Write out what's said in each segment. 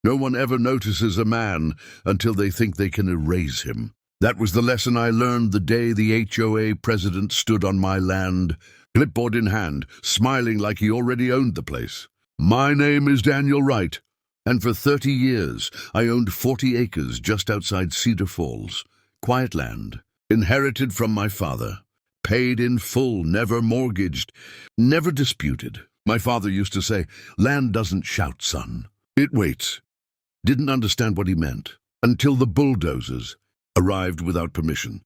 No one ever notices a man until they think they can erase him. That was the lesson I learned the day the HOA president stood on my land, clipboard in hand, smiling like he already owned the place. My name is Daniel Wright, and for 30 years I owned 40 acres just outside Cedar Falls. Quiet land, inherited from my father, paid in full, never mortgaged, never disputed. My father used to say, "Land doesn't shout, son. It waits." Didn't understand what he meant until the bulldozers arrived without permission,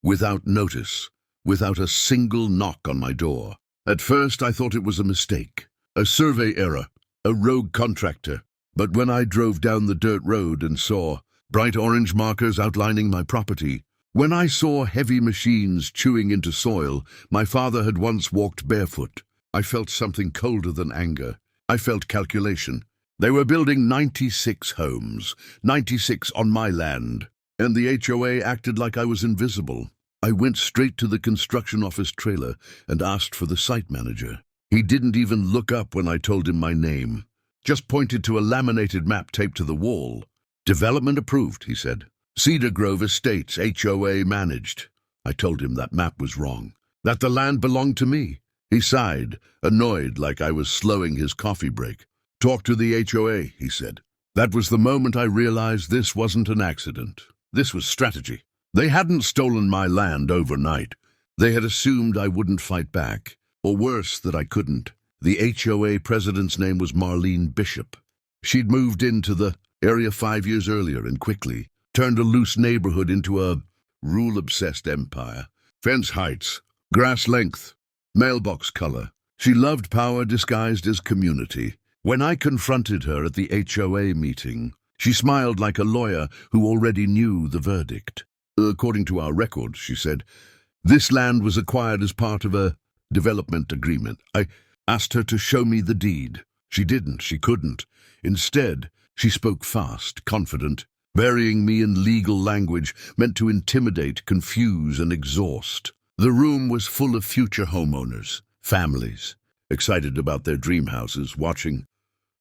without notice, without a single knock on my door. At first I thought it was a mistake, a survey error, a rogue contractor. But when I drove down the dirt road and saw bright orange markers outlining my property, when I saw heavy machines chewing into soil my father had once walked barefoot, I felt something colder than anger. I felt calculation. They were building 96 homes, 96 on my land, and the HOA acted like I was invisible. I went straight to the construction office trailer and asked for the site manager. He didn't even look up when I told him my name, just pointed to a laminated map taped to the wall. "Development approved," he said. "Cedar Grove Estates, HOA managed." I told him that map was wrong, that the land belonged to me. He sighed, annoyed like I was slowing his coffee break. "Talk to the HOA," he said. That was the moment I realized this wasn't an accident. This was strategy. They hadn't stolen my land overnight. They had assumed I wouldn't fight back, or worse, that I couldn't. The HOA president's name was Marlene Bishop. She'd moved into the area 5 years earlier and quickly turned a loose neighborhood into a rule-obsessed empire. Fence heights, grass length, mailbox color. She loved power disguised as community. When I confronted her at the HOA meeting, she smiled like a lawyer who already knew the verdict. "According to our records," she said, "this land was acquired as part of a development agreement." I asked her to show me the deed. She didn't, she couldn't. Instead, she spoke fast, confident, burying me in legal language meant to intimidate, confuse, and exhaust. The room was full of future homeowners, families, excited about their dream houses, watching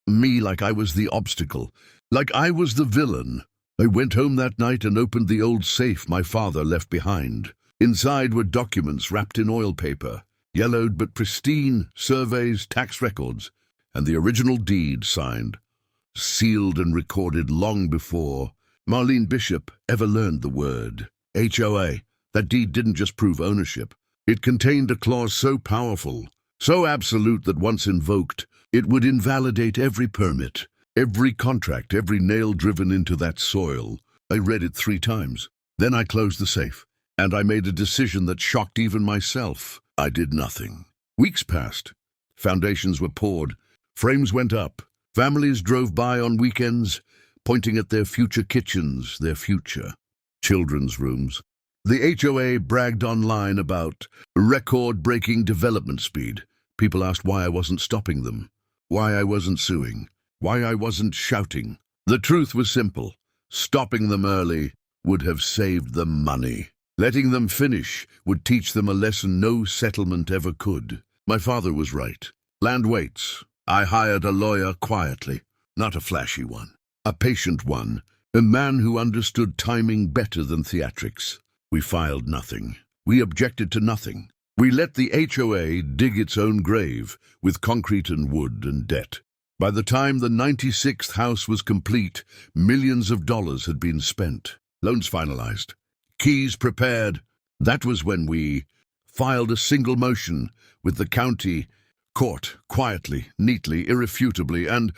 me like I was the obstacle, like I was the villain. I went home that night and opened the old safe my father left behind. Inside were documents wrapped in oil paper, yellowed but pristine, surveys, tax records, and the original deed signed, sealed and recorded long before Marlene Bishop ever learned the word HOA. That deed didn't just prove ownership. It contained a clause so powerful, so absolute that once invoked, it would invalidate every permit, every contract, every nail driven into that soil. I read it 3 times. Then I closed the safe, and I made a decision that shocked even myself. I did nothing. Weeks passed. Foundations were poured. Frames went up. Families drove by on weekends, pointing at their future kitchens, their future children's rooms. The HOA bragged online about record-breaking development speed. People asked why I wasn't stopping them, why I wasn't suing, why I wasn't shouting. The truth was simple. Stopping them early would have saved them money. Letting them finish would teach them a lesson no settlement ever could. My father was right. Land waits. I hired a lawyer quietly, not a flashy one, a patient one, a man who understood timing better than theatrics. We filed nothing. We objected to nothing. We let the HOA dig its own grave with concrete and wood and debt. By the time the 96th house was complete, millions of dollars had been spent. Loans finalized. Keys prepared. That was when we filed a single motion with the county court, quietly, neatly, irrefutably, and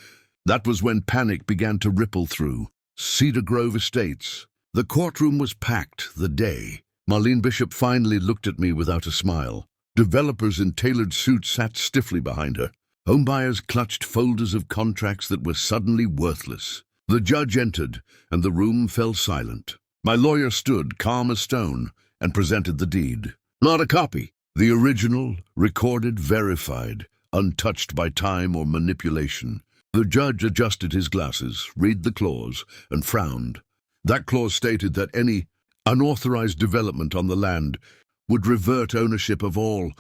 that was when panic began to ripple through Cedar Grove Estates. The courtroom was packed the day Marlene Bishop finally looked at me without a smile. Developers in tailored suits sat stiffly behind her. Homebuyers clutched folders of contracts that were suddenly worthless. The judge entered, and the room fell silent. My lawyer stood, calm as stone, and presented the deed. Not a copy. The original, recorded, verified, untouched by time or manipulation. The judge adjusted his glasses, read the clause, and frowned. That clause stated that any unauthorized development on the land would revert ownership of all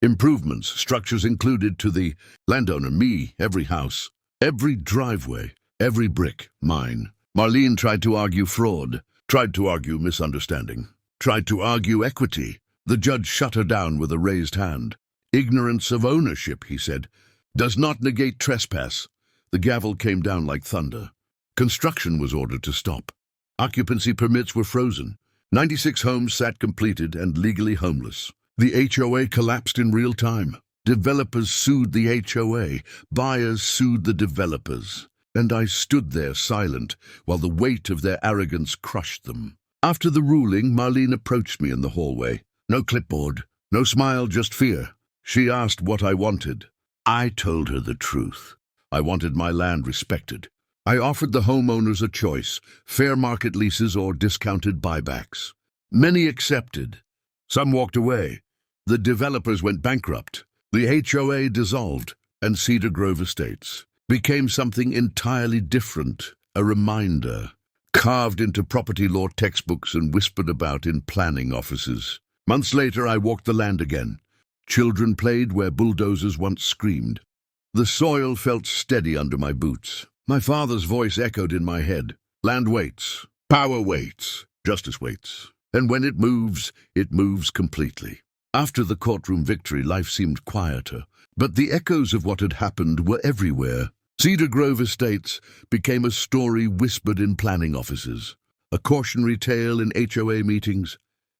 improvements, structures included, to the landowner, me, every house, every driveway, Every brick, mine. Marlene tried to argue fraud, tried to argue misunderstanding, tried to argue equity. The judge shut her down with a raised hand. Ignorance of ownership, he said, does not negate trespass. The gavel came down like thunder. Construction was ordered to stop. Occupancy permits were frozen. 96 homes sat completed and legally homeless. The HOA collapsed in real time. Developers sued the HOA. Buyers sued the developers. And I stood there silent while the weight of their arrogance crushed them. After the ruling, Marlene approached me in the hallway. No clipboard, no smile, just fear. She asked what I wanted. I told her the truth. I wanted my land respected. I offered the homeowners a choice, fair market leases or discounted buybacks. Many accepted. Some walked away. The developers went bankrupt. The HOA dissolved, and Cedar Grove Estates became something entirely different, a reminder, carved into property law textbooks and whispered about in planning offices. Months later, I walked the land again. Children played where bulldozers once screamed. The soil felt steady under my boots. My father's voice echoed in my head. Land waits. Power waits. Justice waits. And when it moves completely. After the courtroom victory, life seemed quieter. But the echoes of what had happened were everywhere. Cedar Grove Estates became a story whispered in planning offices, a cautionary tale in HOA meetings,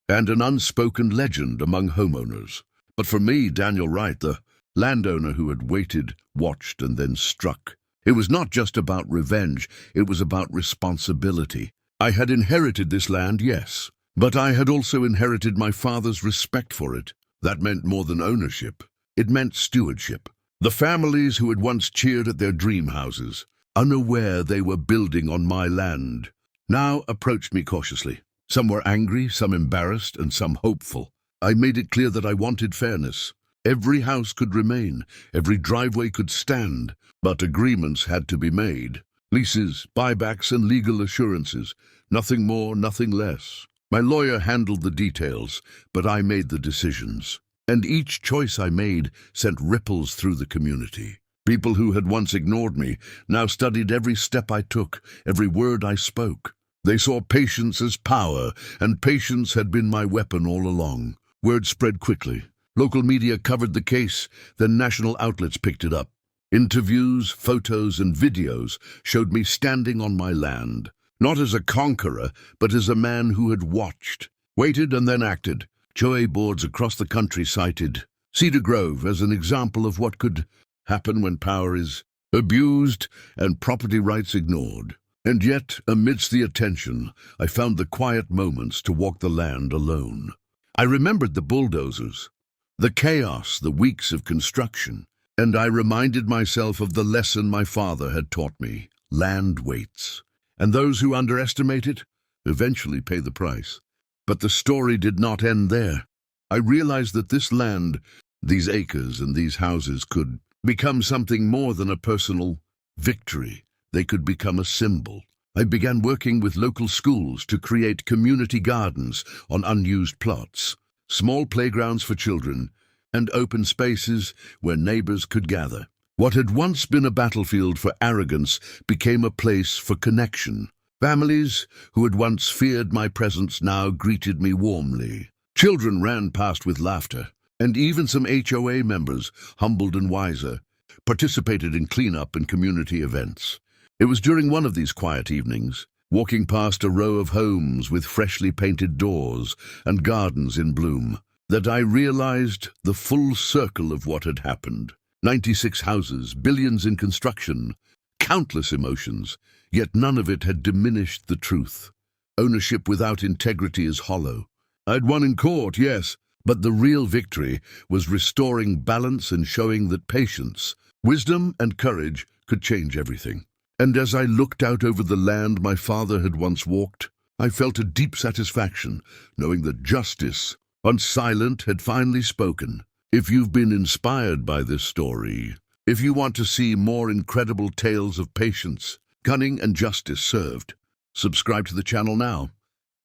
and an unspoken legend among homeowners. But for me, Daniel Wright, the landowner who had waited, watched, and then struck, it was not just about revenge, it was about responsibility. I had inherited this land, yes, but I had also inherited my father's respect for it. That meant more than ownership. It meant stewardship. The families who had once cheered at their dream houses, unaware they were building on my land, now approached me cautiously. Some were angry, some embarrassed, and some hopeful. I made it clear that I wanted fairness. Every house could remain, every driveway could stand, but agreements had to be made. Leases, buybacks, and legal assurances. Nothing more, nothing less. My lawyer handled the details, but I made the decisions. And each choice I made sent ripples through the community. People who had once ignored me now studied every step I took, every word I spoke. They saw patience as power, and patience had been my weapon all along. Word spread quickly. Local media covered the case, then national outlets picked it up. Interviews, photos, and videos showed me standing on my land, not as a conqueror, but as a man who had watched, waited, and then acted. HOA boards across the country cited Cedar Grove as an example of what could happen when power is abused and property rights ignored. And yet, amidst the attention, I found the quiet moments to walk the land alone. I remembered the bulldozers, the chaos, the weeks of construction, and I reminded myself of the lesson my father had taught me. Land waits, and those who underestimate it eventually pay the price. But the story did not end there. I realized that this land, these acres and these houses could become something more than a personal victory. They could become a symbol. I began working with local schools to create community gardens on unused plots, small playgrounds for children, and open spaces where neighbors could gather. What had once been a battlefield for arrogance became a place for connection. Families who had once feared my presence now greeted me warmly. Children ran past with laughter, and even some HOA members, humbled and wiser, participated in cleanup and community events. It was during one of these quiet evenings, walking past a row of homes with freshly painted doors and gardens in bloom, that I realized the full circle of what had happened. 96 houses, billions in construction, countless emotions, yet none of it had diminished the truth. Ownership without integrity is hollow. I'd won in court, yes, but the real victory was restoring balance and showing that patience, wisdom, and courage could change everything. And as I looked out over the land my father had once walked, I felt a deep satisfaction, knowing that justice, once silent, had finally spoken. If you've been inspired by this story, if you want to see more incredible tales of patience, cunning, and justice served, subscribe to the channel now.